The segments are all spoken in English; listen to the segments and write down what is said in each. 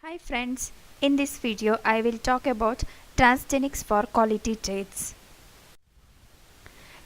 Hi friends, in this video I will talk about transgenics for quality traits.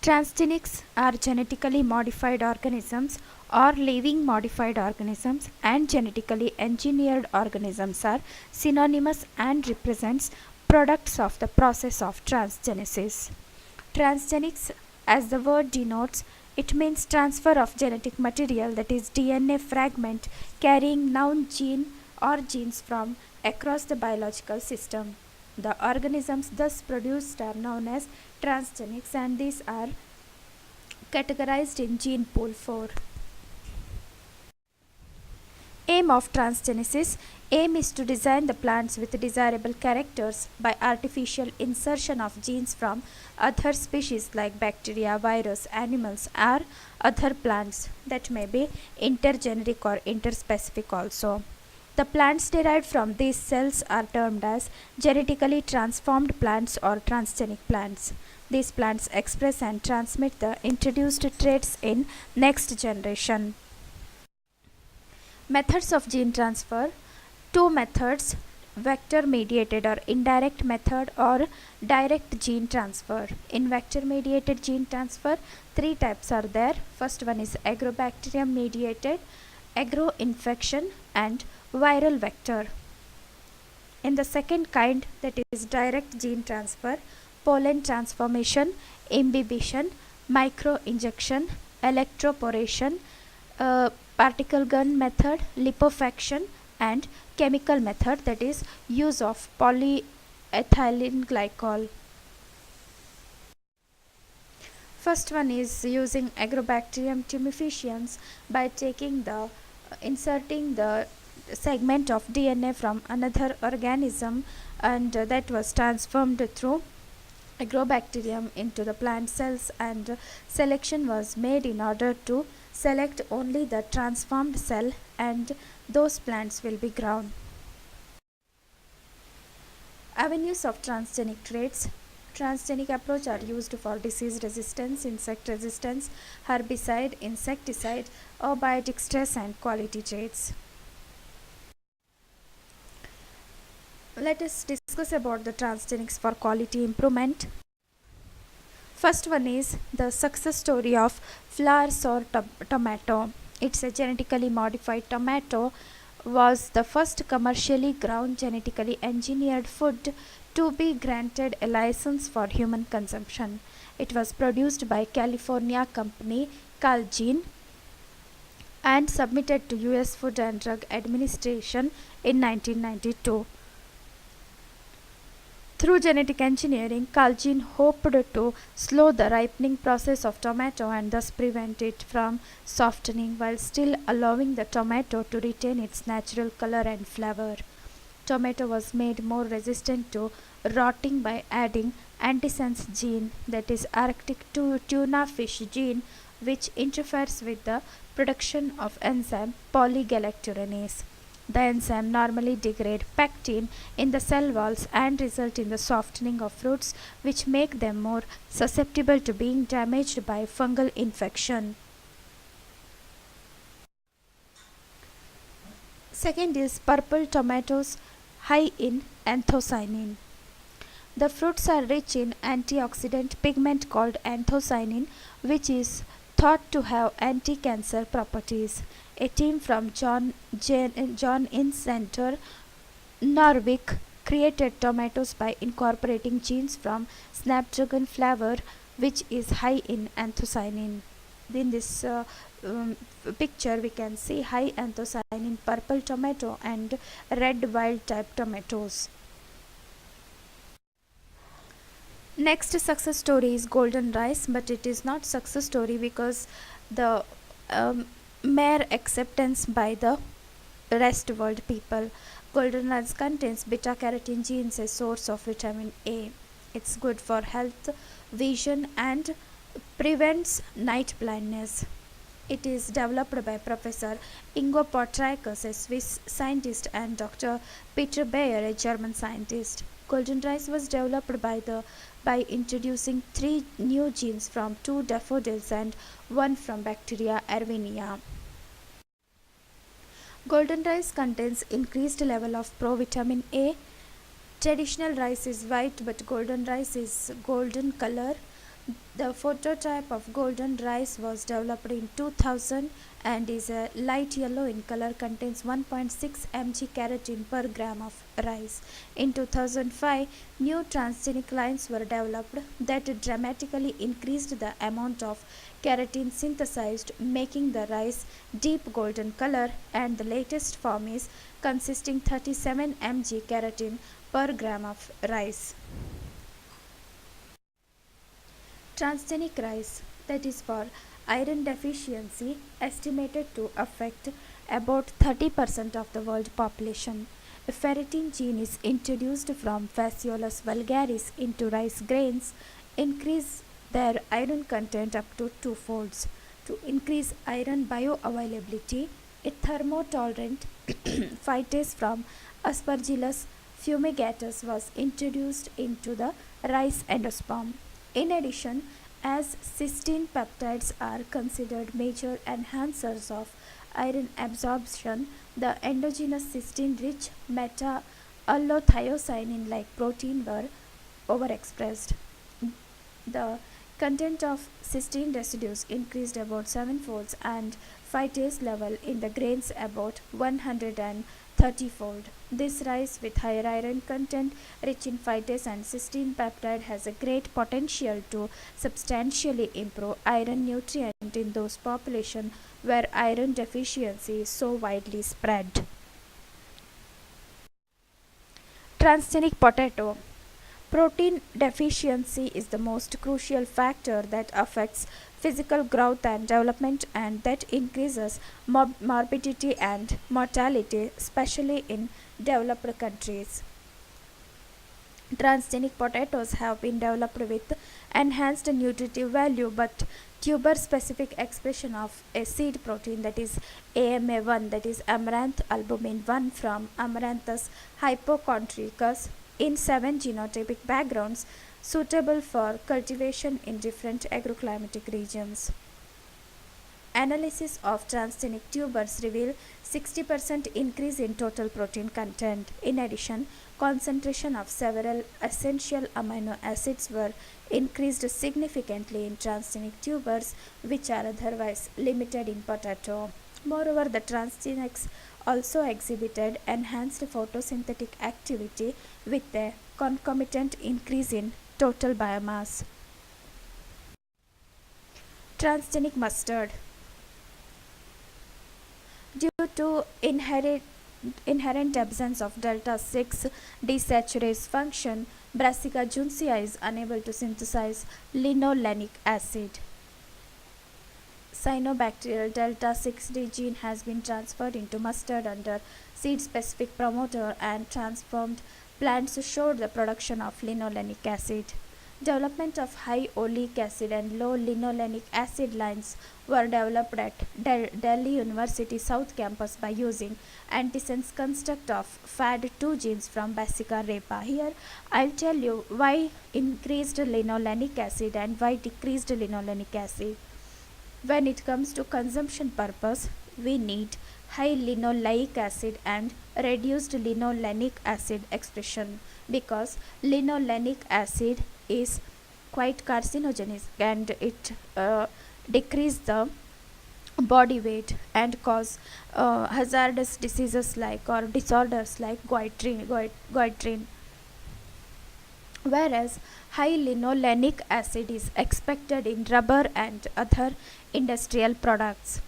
Transgenics are genetically modified organisms or living modified organisms, and genetically engineered organisms are synonymous and represents products of the process of transgenesis. Transgenics, as the word denotes, it means transfer of genetic material, that is DNA fragment carrying known gene or genes from across the biological system. The organisms thus produced are known as transgenics, and these are categorized in gene pool 4. Aim of transgenesis. Aim is to design the plants with desirable characters by artificial insertion of genes from other species like bacteria, virus, animals, or other plants that may be intergeneric or interspecific also. The plants derived from these cells are termed as genetically transformed plants or transgenic plants. These plants express and transmit the introduced traits in next generation. Methods of gene transfer. Two methods: vector mediated or indirect method, or direct gene transfer. In vector mediated gene transfer, three types are there. First one is agrobacterium mediated, agro infection, and viral vector. In the second kind, that is direct gene transfer, pollen transformation, imbibition, micro injection, electroporation, particle gun method, liquefaction, and chemical method, that is use of polyethylene glycol. First one is using agrobacterium tumefaciens by inserting the segment of DNA from another organism, and that was transformed through agrobacterium into the plant cells, and selection was made in order to select only the transformed cell, and those plants will be grown. Avenues of transgenic traits. Transgenic approach are used for disease resistance, insect resistance, herbicide, insecticide, abiotic stress, and quality traits. Let us discuss about the transgenics for quality improvement. First one is the success story of flowers or tomato. It's a genetically modified tomato was the first commercially grown genetically engineered food to be granted a license for human consumption. It was produced by California company Calgene and submitted to US Food and Drug Administration in 1992. Through genetic engineering, Calgene hoped to slow the ripening process of tomato and thus prevent it from softening while still allowing the tomato to retain its natural color and flavor. Tomato was made more resistant to rotting by adding antisense gene, that is Arctic tuna fish gene, which interferes with the production of enzyme polygalacturonase. The enzyme normally degrade pectin in the cell walls and result in the softening of fruits, which make them more susceptible to being damaged by fungal infection. Second is purple tomatoes high in anthocyanin. The fruits are rich in antioxidant pigment called anthocyanin, which is thought to have anti-cancer properties. A team from John Innes Center, Norwich, created tomatoes by incorporating genes from snapdragon flower, which is high in anthocyanin. In this picture, we can see high anthocyanin purple tomato and red wild type tomatoes. Next success story is golden rice, but it is not success story because the mere acceptance by the rest world people. Golden rice contains beta carotene genes, a source of vitamin A. It's good for health, vision, and prevents night blindness. It is developed by Professor Ingo Portricus, a Swiss scientist, and Dr. Peter Bayer, a German scientist. Golden rice was developed by introducing 3 new genes from 2 daffodils and 1 from bacteria Erwinia. Golden rice contains increased level of provitamin A. Traditional rice is white, but golden rice is golden color. The prototype of golden rice was developed in 2000 and is a light yellow in color, contains 1.6 mg keratin per gram of rice. In 2005, new transgenic lines were developed that dramatically increased the amount of keratin synthesized, making the rice deep golden color, and the latest form is consisting 37 mg keratin per gram of rice. Transgenic rice, that is for iron deficiency, estimated to affect about 30% of the world population. A ferritin gene is introduced from Phaseolus vulgaris into rice grains, increase their iron content up to twofolds. To increase iron bioavailability, a thermotolerant phytase from Aspergillus fumigatus was introduced into the rice endosperm. In addition, as cysteine peptides are considered major enhancers of iron absorption, the endogenous cysteine-rich beta-allothiocyanin-like protein were overexpressed. The content of cysteine residues increased about 7-fold and phytase level in the grains about 130-fold. This rice with higher iron content, rich in phytase and cysteine peptide, has a great potential to substantially improve iron nutrient in those populations where iron deficiency is so widely spread. Transgenic potato. Protein deficiency is the most crucial factor that affects physical growth and development, and that increases morbidity and mortality, especially in developed countries. Transgenic potatoes have been developed with enhanced nutritive value but tuber specific expression of a seed protein, that is AMA1, that is amaranth albumin 1 from Amaranthus hypochondricus, in 7 genotypic backgrounds suitable for cultivation in different agroclimatic regions. Analysis of transgenic tubers reveal 60% increase in total protein content. In addition, concentration of several essential amino acids were increased significantly in transgenic tubers, which are otherwise limited in potato. Moreover, the transgenics also exhibited enhanced photosynthetic activity with a concomitant increase in total biomass. Transgenic mustard. Due to inherent absence of delta 6 desaturase function, Brassica juncea is unable to synthesize linolenic acid. Cyanobacterial delta 6D gene has been transferred into mustard under seed-specific promoter, and transformed plants showed the production of linolenic acid. Development of high oleic acid and low linolenic acid lines were developed at Delhi University South Campus by using antisense construct of FAD2 genes from Brassica repa. Here I'll tell you why increased linolenic acid and why decreased linolenic acid. When it comes to consumption purpose, we need high linoleic acid and reduced linolenic acid expression, because linolenic acid is quite carcinogenic and it decrease the body weight and cause hazardous diseases like or disorders like goitrine, whereas high linolenic acid is expected in rubber and other industrial products.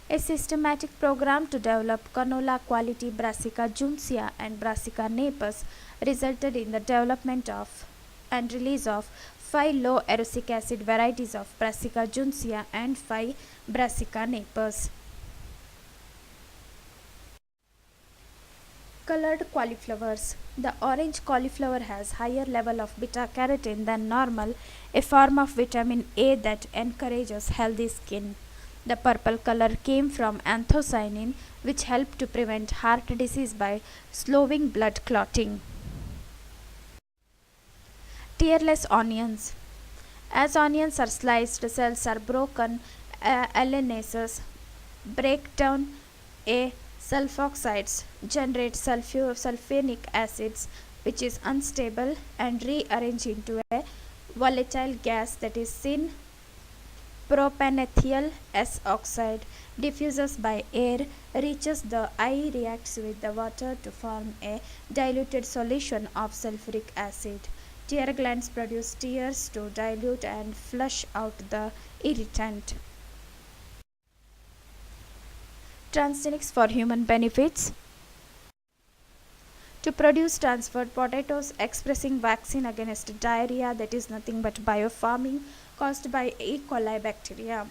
A systematic program to develop canola quality Brassica juncea and Brassica napus resulted in the development of and release of 5 low erucic acid varieties of Brassica juncea and 5 Brassica napus. Colored cauliflowers. The orange cauliflower has higher level of beta carotene than normal, a form of vitamin A that encourages healthy skin. The purple color came from anthocyanin, which helped to prevent heart disease by slowing blood clotting. Tearless onions. As onions are sliced, cells are broken. Alanases break down a Sulfoxides generate sulfuric acids, which is unstable and rearrange into a volatile gas, that is syn propanethyl S oxide, diffuses by air, reaches the eye, reacts with the water to form a diluted solution of sulfuric acid. Tear glands produce tears to dilute and flush out the irritant. Transgenics for human benefits. To produce transferred potatoes expressing vaccine against diarrhea, that is nothing but biofarming caused by E. coli bacteria.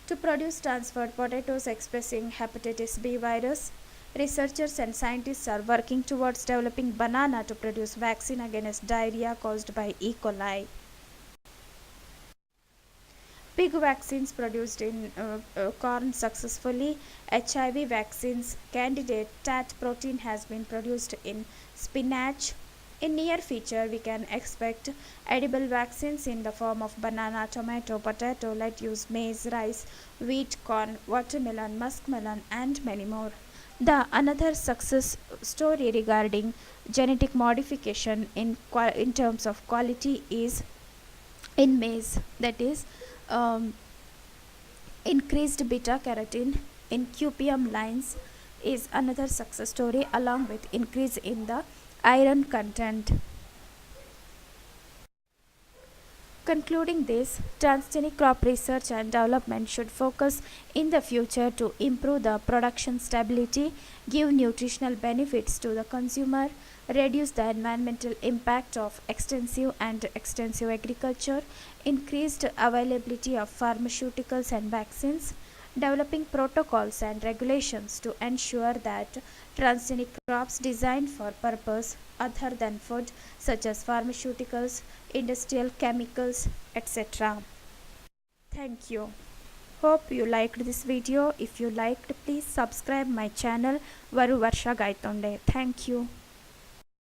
To produce transferred potatoes expressing hepatitis B virus, researchers and scientists are working towards developing banana to produce vaccine against diarrhea caused by E. coli. Pig vaccines produced in corn successfully. HIV vaccines candidate TAT protein has been produced in spinach. In near future, we can expect edible vaccines in the form of banana, tomato, potato, lettuce, maize, rice, wheat, corn, watermelon, muskmelon, and many more. The another success story regarding genetic modification in terms of quality is in maize, that is increased beta carotene in QPM lines is another success story, along with increase in the iron content. Concluding this, transgenic crop research and development should focus in the future to improve the production stability, give nutritional benefits to the consumer, reduce the environmental impact of extensive agriculture, increased availability of pharmaceuticals and vaccines, developing protocols and regulations to ensure that transgenic crops designed for purpose other than food, such as pharmaceuticals, industrial chemicals, etc. Thank you. Hope you liked this video. If you liked, please subscribe my channel Varu Varsha Gaitonde. Thank you.